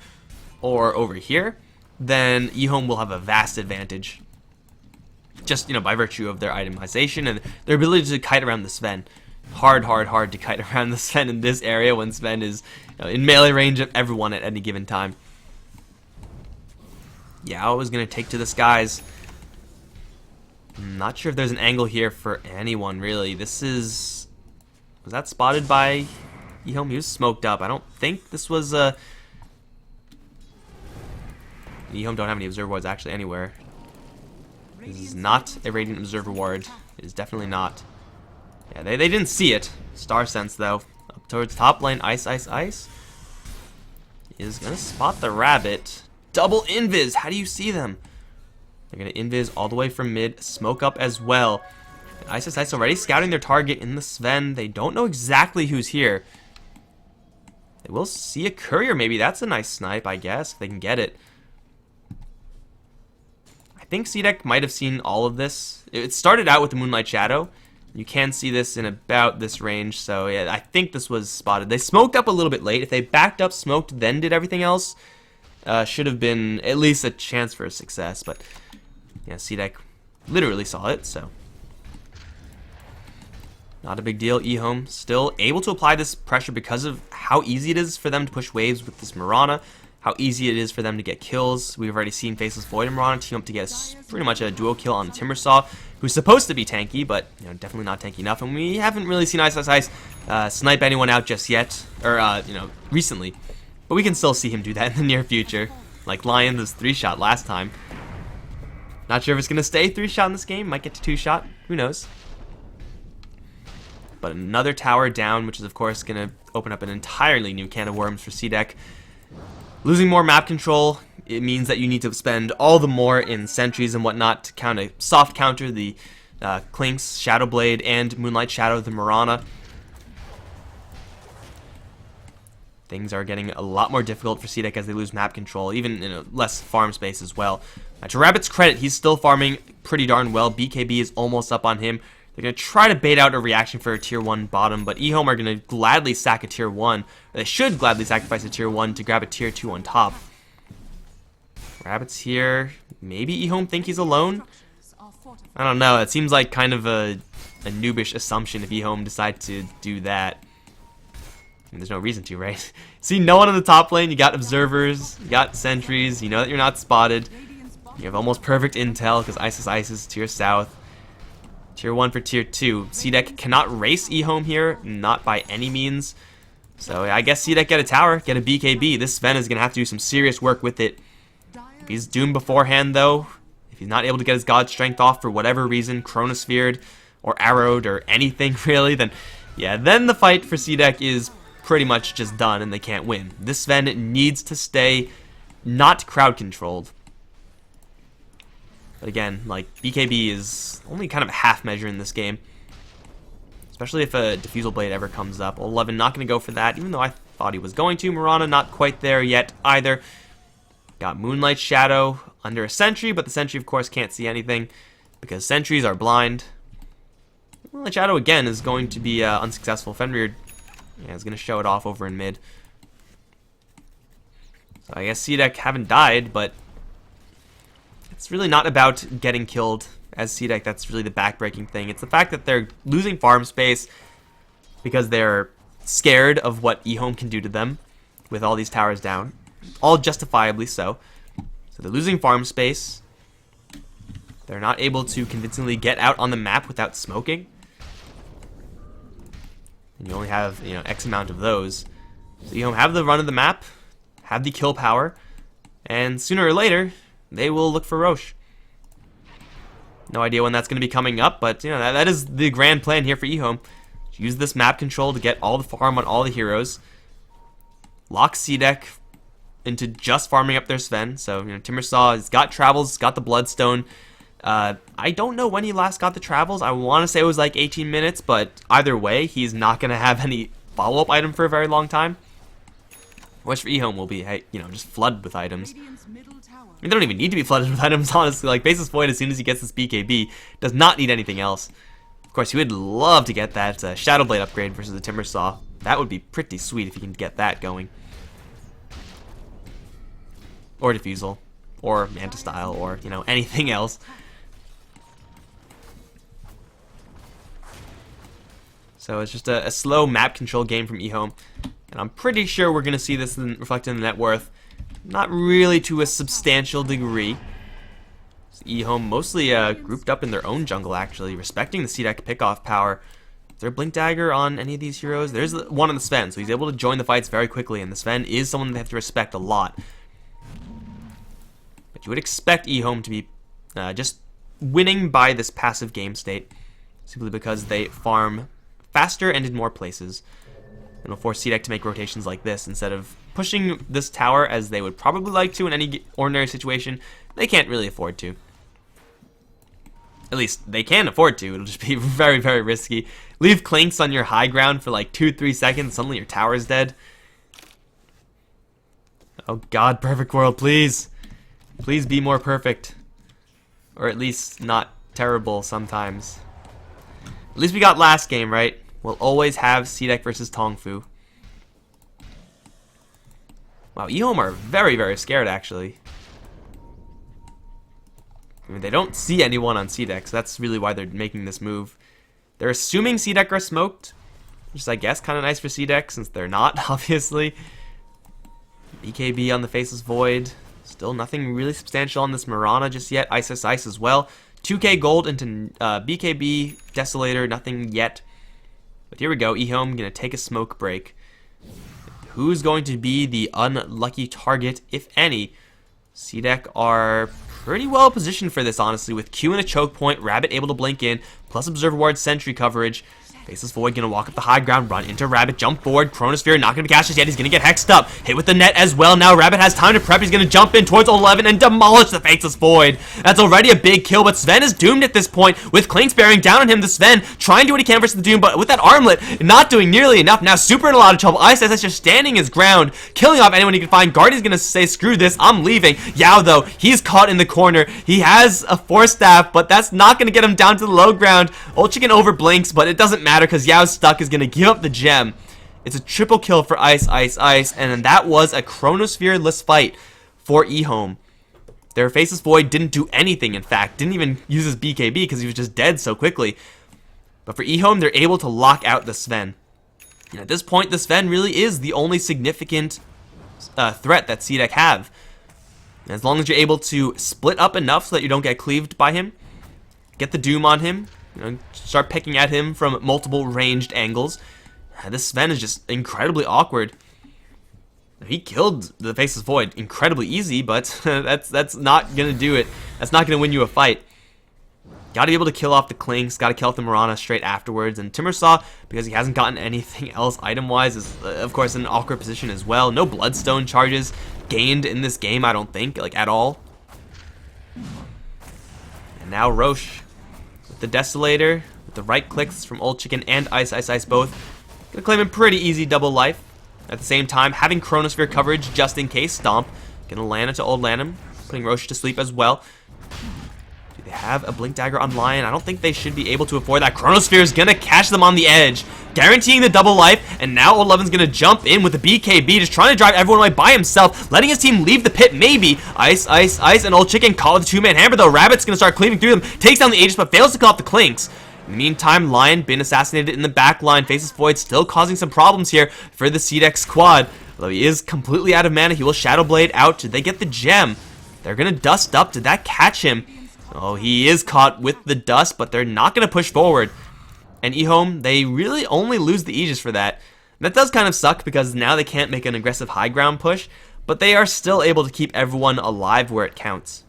or over here, then Ehome will have a vast advantage. Just, by virtue of their itemization and their ability to kite around the Sven. Hard to kite around the Sven in this area when Sven is in melee range of everyone at any given time. Yao is going to take to the skies. I'm not sure if there's an angle here for anyone, really. This is... Was that spotted by Ehome? He was smoked up. I don't think this was... Ehome don't have any observer wards actually anywhere. This is not a Radiant Observer Ward. It is definitely not. Yeah, they didn't see it. Star Sense, though. Up towards top lane, Ice. Is going to spot the rabbit. Double Invis. How do you see them? They're going to Invis all the way from mid. Smoke up as well. And Ice already scouting their target in the Sven. They don't know exactly who's here. They will see a courier, maybe. That's a nice snipe, I guess, if they can get it. I think CDEC might have seen all of this. It started out with the Moonlight Shadow. You can see this in about this range, so yeah, I think this was spotted. They smoked up a little bit late. If they backed up, smoked, then did everything else, should have been at least a chance for a success, but yeah, CDEC literally saw it, so not a big deal. Ehome still able to apply this pressure because of how easy it is for them to push waves with this Mirana, how easy it is for them to get kills. We've already seen Faceless Void and Mirana team up to get pretty much a duo kill on Timber Saw, who's supposed to be tanky, but definitely not tanky enough. And we haven't really seen Ice snipe anyone out just yet, or recently. But we can still see him do that in the near future. Like Lion was 3-shot last time. Not sure if it's gonna stay 3-shot in this game. Might get to 2-shot. Who knows? But another tower down, which is of course gonna open up an entirely new can of worms for CDEC. Losing more map control, it means that you need to spend all the more in sentries and whatnot to soft counter the Clinks, Shadow Blade, and Moonlight Shadow, the Mirana. Things are getting a lot more difficult for CDEC as they lose map control, even less farm space as well. To Rabbit's credit, he's still farming pretty darn well. BKB is almost up on him. They're going to try to bait out a reaction for a tier 1 bottom, but Ehome are going to gladly sack a tier 1. They should gladly sacrifice a tier 1 to grab a tier 2 on top. Rabbit's here. Maybe Ehome think he's alone? I don't know. It seems like kind of a noobish assumption if Ehome decide to do that. I mean, there's no reason to, right? See no one on the top lane. You got observers. You got sentries. You know that you're not spotted. You have almost perfect intel because Ice is tier south. Tier 1 for tier 2. CDEC cannot race Ehome here, not by any means. So I guess CDEC get a tower, get a BKB. This Sven is going to have to do some serious work with it. If he's doomed beforehand, though, if he's not able to get his God Strength off for whatever reason, Chronosphered or arrowed or anything really, then yeah, then the fight for CDEC is pretty much just done and they can't win. This Sven needs to stay not crowd controlled. But again, like, BKB is only kind of a half measure in this game. Especially if a Diffusal Blade ever comes up. 11 not going to go for that, even though I thought he was going to. Mirana not quite there yet either. Got Moonlight Shadow under a Sentry, but the Sentry, of course, can't see anything because Sentries are blind. Moonlight Shadow, again, is going to be unsuccessful. Fenrir is going to show it off over in mid. So I guess CDEC haven't died, but it's really not about getting killed as CDEC. That's really the backbreaking thing. It's the fact that they're losing farm space because they're scared of what Ehome can do to them. with all these towers down. All justifiably so. So they're losing farm space. They're not able to convincingly get out on the map without smoking. And you only have, X amount of those. So you have the run of the map, have the kill power, and sooner or later, they will look for Roche. No idea when that's going to be coming up, but that is the grand plan here for Ehome. Use this map control to get all the farm on all the heroes. Lock CDEC into just farming up their Sven. So Timursaw has got travels, got the Bloodstone. I don't know when he last got the travels. I want to say it was like 18 minutes, but either way, he's not going to have any follow-up item for a very long time. Which for Ehome will be, hey, just flooded with items. I mean, they don't even need to be flooded with items, honestly. Like, Basis Void, as soon as he gets this BKB, does not need anything else. Of course, you would love to get that Shadow Blade upgrade versus the Timursaw. That would be pretty sweet if you can get that going. Or Diffusal. Or Manta Style. Or, anything else. So it's just a slow map control game from Ehome. And I'm pretty sure we're going to see this reflected in the net worth. Not really to a substantial degree. So Ehome mostly grouped up in their own jungle, actually, respecting the CDEC pickoff power. Is there a Blink Dagger on any of these heroes? There's one on the Sven, so he's able to join the fights very quickly, and the Sven is someone they have to respect a lot. But you would expect Ehome to be just winning by this passive game state, simply because they farm faster and in more places. And will force CDEC to make rotations like this instead of pushing this tower as they would probably like to in any ordinary situation. They can't really afford to. At least they can afford to. It'll just be very, very risky. Leave Clinks on your high ground for like 2-3 seconds. Suddenly your tower is dead. Oh God, perfect world, please. Please be more perfect. Or at least not terrible sometimes. At least we got last game, right? We'll always have CDEC versus Tongfu. Wow, Ehome are very, very scared, actually. I mean, they don't see anyone on CDEC, so that's really why they're making this move. They're assuming CDEC are smoked, which is, I guess, kind of nice for CDEC, since they're not, obviously. BKB on the Faceless Void. Still nothing really substantial on this Mirana just yet. Ice as well. 2k gold into BKB, Desolator, nothing yet. But here we go, Ehome gonna take a smoke break. Who's going to be the unlucky target, if any? CDEC are pretty well positioned for this, honestly, with Q and a choke point, Rabbit able to blink in, plus Observer Ward sentry coverage. Faceless Void gonna walk up the high ground, run into Rabbit, jump forward, Chronosphere not gonna be cast just yet, he's gonna get hexed up, hit with the net as well. Now Rabbit has time to prep, he's gonna jump in towards 11 and demolish the Faceless Void. That's already a big kill, but Sven is doomed at this point, with Clinks bearing down on him. The Sven trying to do what he can versus the Doom, but with that armlet, not doing nearly enough. Now Super in a lot of trouble, Ice that's just standing his ground, killing off anyone he can find. Guardian's gonna say, screw this, I'm leaving. Yao though, he's caught in the corner, he has a Force Staff, but that's not gonna get him down to the low ground. Old Chicken over blinks, but it doesn't matter, because Yao's stuck, is going to give up the gem. It's a triple kill for Ice, and that was a Chronosphere-less fight for Ehome. Their Faceless Void didn't do anything, in fact. Didn't even use his BKB because he was just dead so quickly. But for Ehome, they're able to lock out the Sven. And at this point, the Sven really is the only significant threat that CDEC have. And as long as you're able to split up enough so that you don't get cleaved by him, get the Doom on him, start picking at him from multiple ranged angles. This Sven is just incredibly awkward. He killed the Faceless Void incredibly easy, but that's not gonna do it. That's not gonna win you a fight. Gotta be able to kill off the Clinks, gotta kill off the Mirana straight afterwards, and Timursaw, because he hasn't gotten anything else item-wise, is of course in an awkward position as well. No Bloodstone charges gained in this game, I don't think, like at all. And now Roche. The Desolator, with the right clicks from Old Chicken and Ice both. Gonna claim a pretty easy double life. At the same time, having Chronosphere coverage just in case. Stomp. Gonna land into Old Lanham, putting Roche to sleep as well. Do they have a Blink Dagger on Lion? I don't think they should be able to afford that. Chronosphere is gonna catch them on the edge, guaranteeing the double life, and now Old Levin's gonna jump in with the BKB, just trying to drive everyone away by himself, letting his team leave the pit, maybe. Ice, and Old Chicken call it the two-man hammer, though. Rabbit's gonna start cleaving through them, takes down the Aegis, but fails to call off the Clinks. In the meantime, Lion been assassinated in the back line. Faceless Void still causing some problems here for the CDEC squad. Although he is completely out of mana, he will Shadow Blade out. Did they get the gem? They're going to dust up. Did that catch him? Oh, he is caught with the dust, but they're not going to push forward. And Ehome, they really only lose the Aegis for that. That does kind of suck because now they can't make an aggressive high ground push, but they are still able to keep everyone alive where it counts.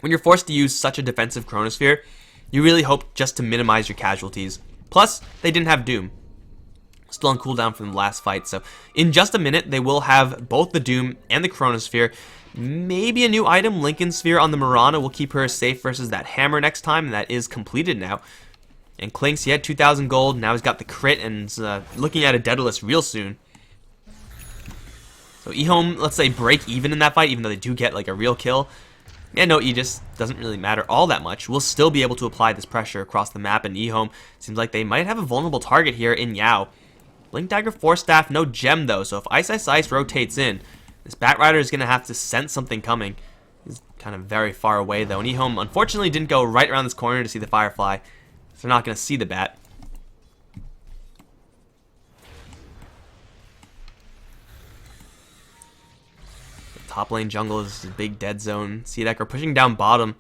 When you're forced to use such a defensive Chronosphere, you really hope just to minimize your casualties. Plus, they didn't have Doom. Still on cooldown from the last fight, so in just a minute, they will have both the Doom and the Chronosphere. Maybe a new item, Lincoln Sphere on the Mirana, will keep her safe versus that hammer next time, and that is completed now. And Clinks, he had 2,000 gold, now he's got the crit, and looking at a Daedalus real soon. So Ehome, let's say, break even in that fight, even though they do get like a real kill. Yeah, no, Aegis doesn't really matter all that much. We'll still be able to apply this pressure across the map, and Ehome seems like they might have a vulnerable target here in Yao. Blink Dagger, Force Staff, no gem though, so if Ice Ice Ice rotates in, this Batrider is going to have to sense something coming. He's kind of very far away though, and Ehome unfortunately didn't go right around this corner to see the Firefly, so they're not going to see the bat. Top lane jungle is a big dead zone. CDEC are pushing down bottom.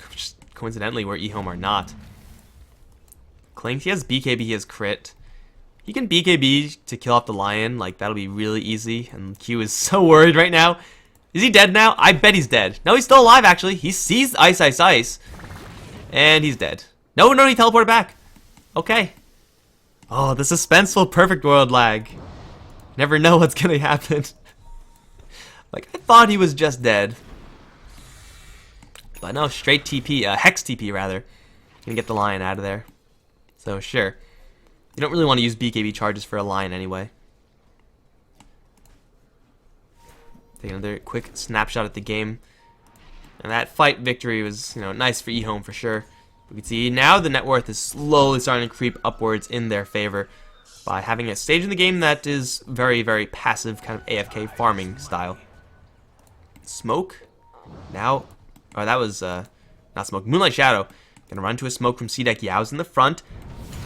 Just coincidentally where Ehome are not. Clinks, he has BKB, he has crit. He can BKB to kill off the lion. Like, that'll be really easy. And Q is so worried right now. Is he dead now? I bet he's dead. No, he's still alive actually. He sees Ice Ice Ice. And he's dead. No, he teleported back. Okay. Oh, the suspenseful perfect world lag. Never know what's gonna happen. Like, I thought he was just dead. But no, straight TP, Hex TP rather. Gonna get the lion out of there. So, sure. You don't really want to use BKB charges for a lion anyway. Take another quick snapshot at the game. And that fight victory was, nice for Ehome for sure. We can see now the net worth is slowly starting to creep upwards in their favor by having a stage in the game that is very, very passive, kind of AFK farming style. Smoke. Now, that was, not Smoke. Moonlight Shadow. Gonna run to a Smoke from CDEC. Yao's in the front.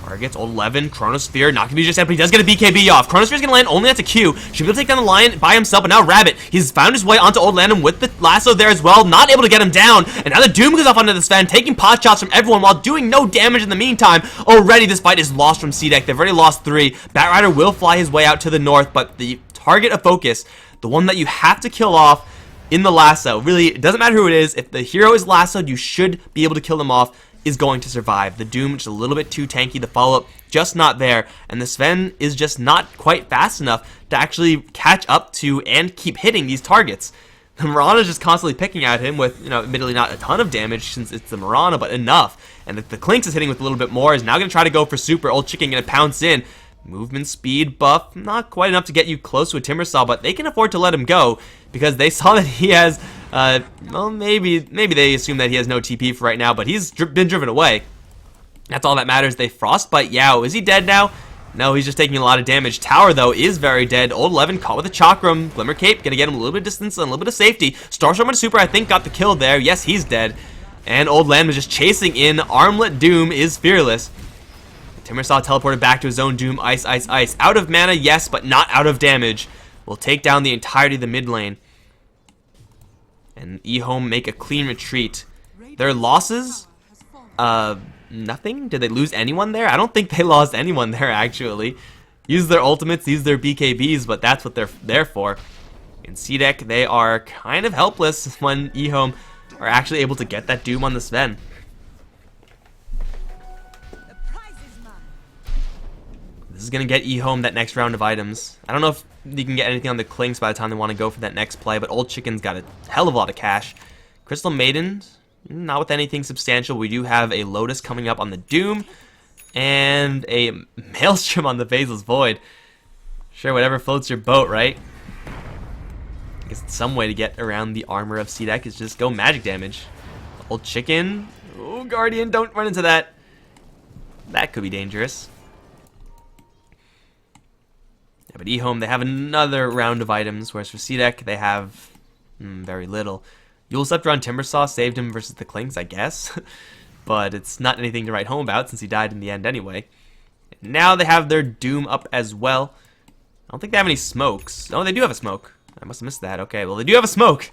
Targets old 11. Chronosphere. Not gonna be just dead, but he does get a BKB off. Chronosphere's gonna land only at a Q. Should be able to take down the Lion by himself, but now Rabbit. He's found his way onto old Landon with the lasso there as well. Not able to get him down. And now the Doom goes off onto the Sven, taking pot shots from everyone while doing no damage in the meantime. Already this fight is lost from CDEC. They've already lost 3. Batrider will fly his way out to the north, but the target of focus, the one that you have to kill off in the lasso, really, it doesn't matter who it is. If the hero is lassoed, you should be able to kill them off, is going to survive. The Doom just a little bit too tanky. The follow-up just not there, and the Sven is just not quite fast enough to actually catch up to and keep hitting these targets. The Mirana is just constantly picking at him with, admittedly not a ton of damage since it's the Mirana, but enough. And the Clinks is hitting with a little bit more, is now going to try to go for super. Old Chicken going to pounce in. Movement speed buff, not quite enough to get you close to a Timbersaw, but they can afford to let him go because they saw that he has, well, maybe they assume that he has no TP for right now, but he's been driven away. That's all that matters. They Frostbite Yao. Is he dead now? No, he's just taking a lot of damage. Tower, though, is very dead. Old 11 caught with a Chakram. Glimmer Cape, gonna get him a little bit of distance and a little bit of safety. Starstorm and Super, I think, got the kill there. Yes, he's dead. And Old Land was just chasing in. Armlet Doom is fearless. Timbersaw teleported back to his own Doom. Ice, Ice, Ice. Out of mana, yes, but not out of damage. Will take down the entirety of the mid lane. And Ehome make a clean retreat. Their losses? Nothing? Did they lose anyone there? I don't think they lost anyone there, actually. Use their ultimates, use their BKBs, but that's what they're there for. In CDEC, they are kind of helpless when Ehome are actually able to get that Doom on the Sven. This is going to get Ehome that next round of items. I don't know if you can get anything on the Clinks by the time they want to go for that next play, but Old Chicken's got a hell of a lot of cash. Crystal Maiden, not with anything substantial. We do have a Lotus coming up on the Doom, and a Maelstrom on the Basil's Void. Sure, whatever floats your boat, right? I guess some way to get around the armor of CDEC is just go magic damage. Old Chicken. Oh, Guardian, don't run into that. That could be dangerous. Yeah, but Ehome, they have another round of items, whereas for CDEC, they have very little. Yule Scepter on Timbersaw saved him versus the Clinks, I guess. But it's not anything to write home about since he died in the end anyway. Now they have their Doom up as well. I don't think they have any smokes. Oh, they do have a smoke. I must have missed that. Okay, well, they do have a smoke.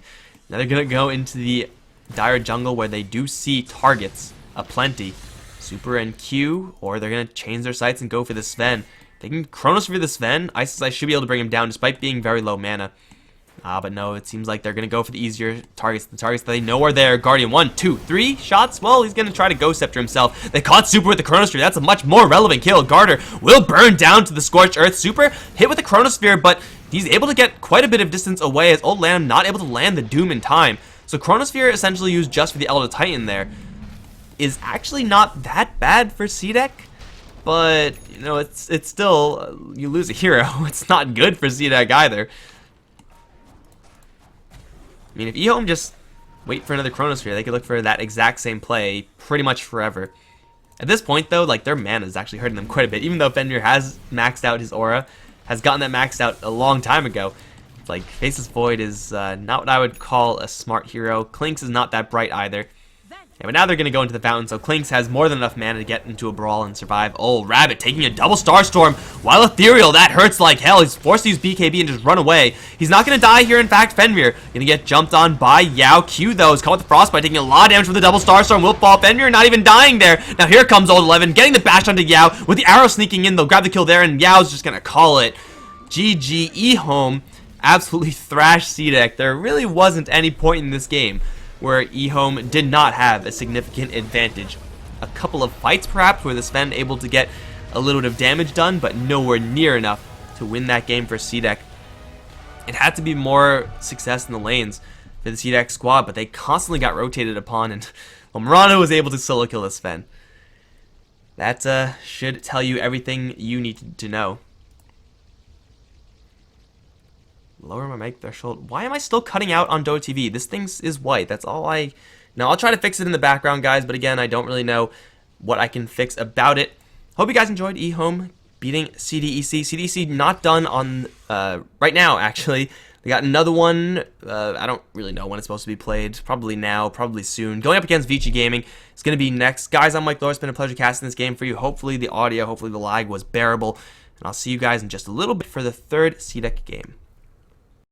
Now they're going to go into the dire jungle where they do see targets aplenty. Super and Q, or they're going to change their sights and go for the Sven. They can Chronosphere the Sven. I should be able to bring him down despite being very low mana. But no, it seems like they're going to go for the easier targets. The targets that they know are there. Guardian, 1, 2, 3 shots. Well, he's going to try to Ghost Scepter himself. They caught Super with the Chronosphere. That's a much more relevant kill. Garter will burn down to the Scorched Earth. Super hit with the Chronosphere, but he's able to get quite a bit of distance away as Old Lamb not able to land the Doom in time. So Chronosphere, essentially used just for the Elder Titan there, is actually not that bad for CDEC. But, you know, it's still, you lose a hero. It's not good for CDEC either. I mean, if Ehome just wait for another Chronosphere, they could look for that exact same play pretty much forever. At this point, though, like, their mana is actually hurting them quite a bit. Even though Fenrir has maxed out his aura, has gotten that maxed out a long time ago. Like, Faceless Void is not what I would call a smart hero. Clinks is not that bright either. Yeah, but now they're going to go into the fountain, so Clinks has more than enough mana to get into a brawl and survive. Oh, Rabbit taking a double Starstorm while Ethereal. That hurts like hell. He's forced to use BKB and just run away. He's not going to die here, in fact. Fenrir going to get jumped on by Yao. Q, though, is caught with the Frostbite, taking a lot of damage from the double Starstorm. Will fall. Fenrir not even dying there. Now here comes Old 11, getting the bash onto Yao. With the arrow sneaking in, they'll grab the kill there, and Yao's just going to call it. GG. Ehome absolutely thrashed CDEC. There really wasn't any point in this game where Ehome did not have a significant advantage. A couple of fights, perhaps, where the Sven able to get a little bit of damage done, but nowhere near enough to win that game for CDEC. It had to be more success in the lanes for the CDEC squad, but they constantly got rotated upon, and well, Murano was able to solo kill the Sven. That should tell you everything you need to know. Lower my mic threshold. Why am I still cutting out on Dota TV? This thing is white. That's all I... Now, I'll try to fix it in the background, guys, but again, I don't really know what I can fix about it. Hope you guys enjoyed Ehome beating CDEC. CDEC not done on... right now, actually. They got another one. I don't really know when it's supposed to be played. Probably now, probably soon. Going up against Vici Gaming. It's going to be next. Guys, I'm Mike Lohr. It's been a pleasure casting this game for you. Hopefully the audio, hopefully the lag was bearable. And I'll see you guys in just a little bit for the third CDEC game.